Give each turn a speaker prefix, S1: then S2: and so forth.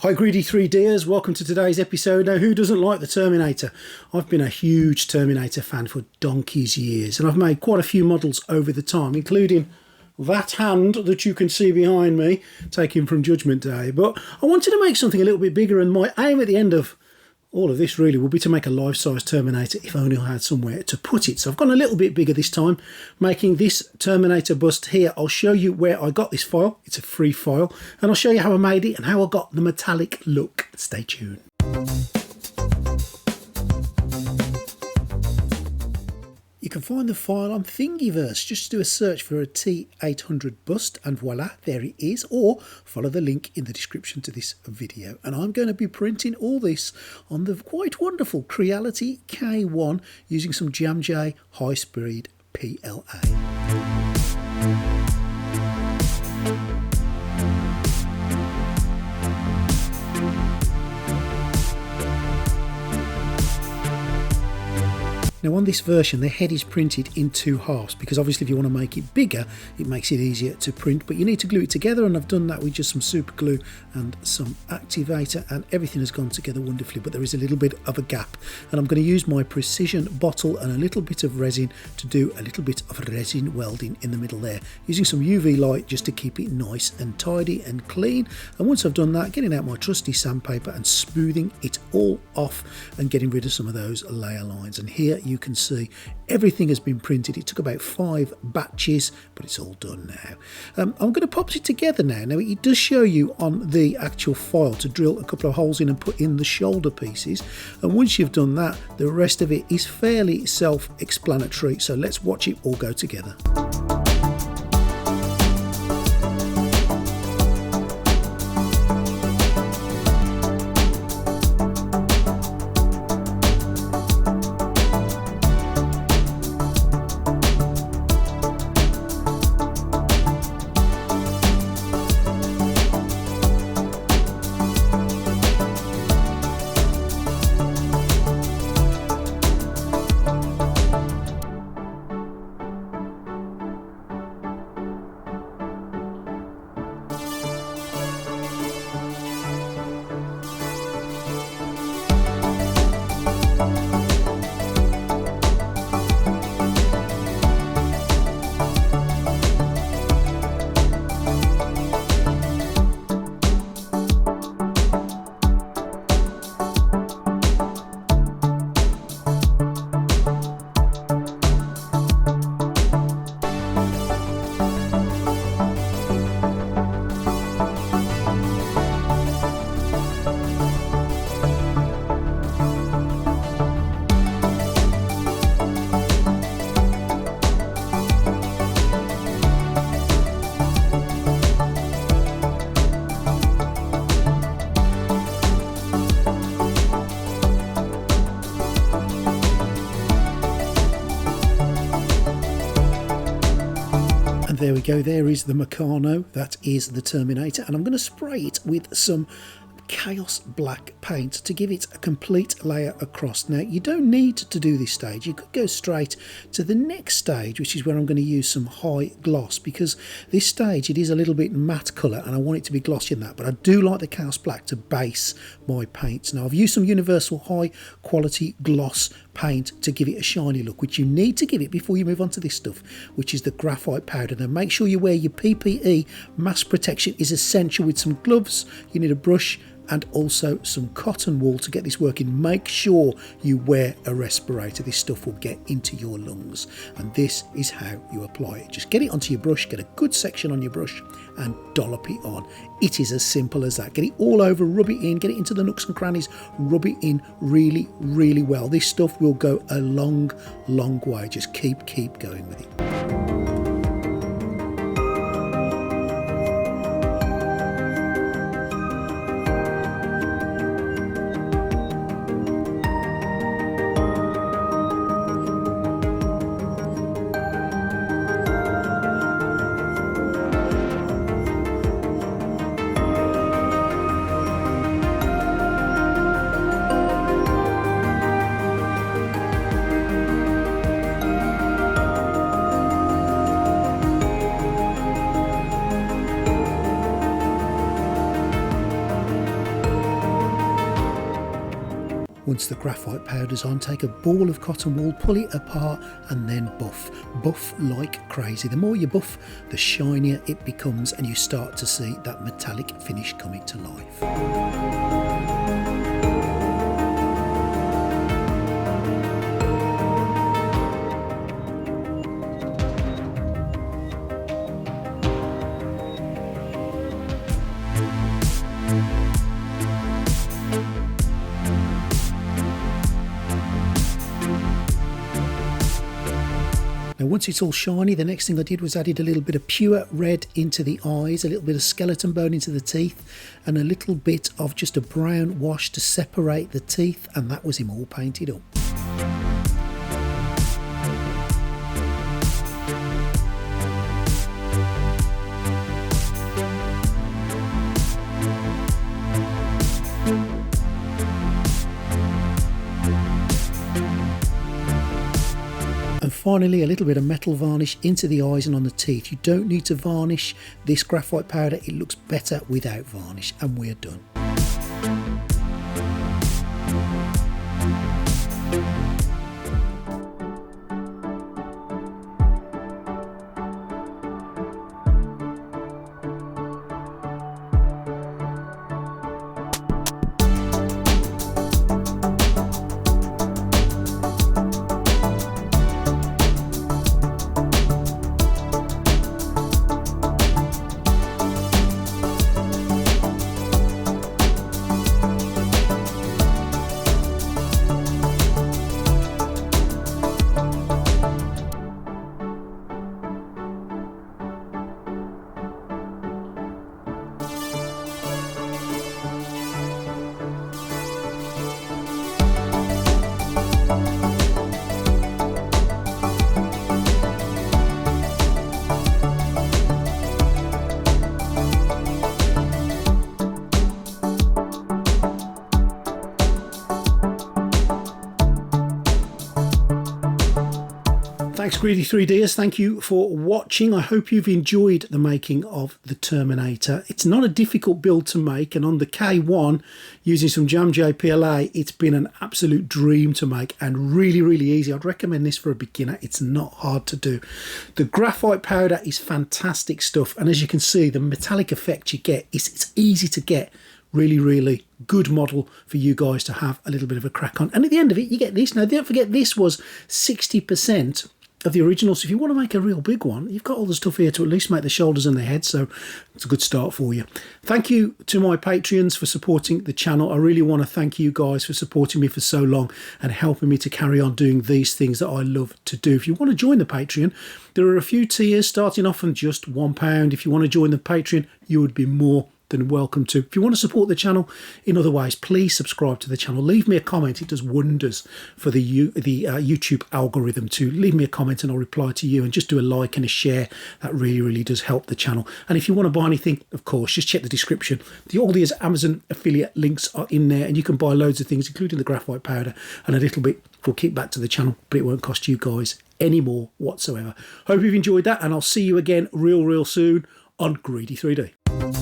S1: Hi greedy 3Ders, welcome to today's episode. Now, who doesn't like the Terminator? I've been a huge Terminator fan for donkey's years, and I've made quite a few models over the time, including that hand that you can see behind me, taken from Judgment Day. But I wanted to make something a little bit bigger, and my aim at the end of all of this really will be to make a life-size Terminator if only I had somewhere to put it. So I've gone a little bit bigger this time, making this Terminator bust here. I'll show you where I got this file. It's a free file. And I'll show you how I made it and how I got the metallic look. Stay tuned. You can find the file on Thingiverse. Just do a search for a T800 bust and voila, there it is. Or follow the link in the description to this video. And I'm going to be printing all this on the quite wonderful Creality K1 using some JamgHe high-speed PLA. Now on this version the head is printed in two halves because obviously if you want to make it bigger it makes it easier to print, but you need to glue it together, and I've done that with just some super glue and some activator, and everything has gone together wonderfully, but there is a little bit of a gap, and I'm going to use my precision bottle and a little bit of resin to do a little bit of resin welding in the middle there, using some UV light just to keep it nice and tidy and clean. And once I've done that, getting out my trusty sandpaper and smoothing it all off and getting rid of some of those layer lines. And here you can see everything has been printed. It took about 5 batches, but it's all done now. I'm going to pop it together now. Now it does show you on the actual file to drill a couple of holes in and put in the shoulder pieces, and once you've done that the rest of it is fairly self-explanatory, so let's watch it all go together. There we go, there is the Meccano, that is the Terminator, and I'm going to spray it with some Chaos Black paint to give it a complete layer across. Now you don't need to do this stage, you could go straight to the next stage, which is where I'm going to use some high gloss, because this stage it is a little bit matte colour and I want it to be glossy in that, but I do like the Chaos Black to base my paints. Now I've used some universal high quality gloss paint to give it a shiny look, which you need to give it before you move on to this stuff, which is the graphite powder. Now make sure you wear your PPE, mask protection is essential, with some gloves, you need a brush and also some cotton wool to get this working. Make sure you wear a respirator, this stuff will get into your lungs, and this is how you apply it. Just get it onto your brush, get a good section on your brush and dollop it on. It is as simple as that. Get it all over, rub it in, get it into the nooks and crannies, rub it in really, really well. This stuff will go a long, long way. Just keep going with it. Once the graphite powder's on, take a ball of cotton wool, pull it apart and then buff. Buff like crazy. The more you buff, the shinier it becomes and you start to see that metallic finish coming to life. Now once it's all shiny, the next thing I did was added a little bit of pure red into the eyes, a little bit of skeleton bone into the teeth, and a little bit of just a brown wash to separate the teeth, and that was him all painted up. And finally, a little bit of metal varnish into the eyes and on the teeth. You don't need to varnish this graphite powder, it looks better without varnish, and we're done. Thanks Greedy 3Ders, thank you for watching. I hope you've enjoyed the making of the Terminator. It's not a difficult build to make, and on the K1 using some JamgHe PLA it's been an absolute dream to make and really easy. I'd recommend this for a beginner, it's not hard to do. The graphite powder is fantastic stuff, and as you can see the metallic effect you get, it's easy to get. Really good model for you guys to have a little bit of a crack on, and at the end of it you get this. Now don't forget this was 60% of the original, so if you want to make a real big one you've got all the stuff here to at least make the shoulders and the head, so it's a good start for you. Thank you to my Patreons for supporting the channel. I really want to thank you guys for supporting me for so long and helping me to carry on doing these things that I love to do. If you want to join the Patreon, there are a few tiers starting off from just £1. If you want to join the Patreon you would be more than welcome to. If you want to support the channel in other ways, please subscribe to the channel. Leave me a comment. It does wonders for the YouTube algorithm to leave me a comment and I'll reply to you, and just do a like and a share. That really does help the channel. And if you want to buy anything, of course, just check the description. All the Amazon affiliate links are in there and you can buy loads of things, including the graphite powder, and a little bit will keep back to the channel, but it won't cost you guys any more whatsoever. Hope you've enjoyed that, and I'll see you again real soon on Greedy 3D.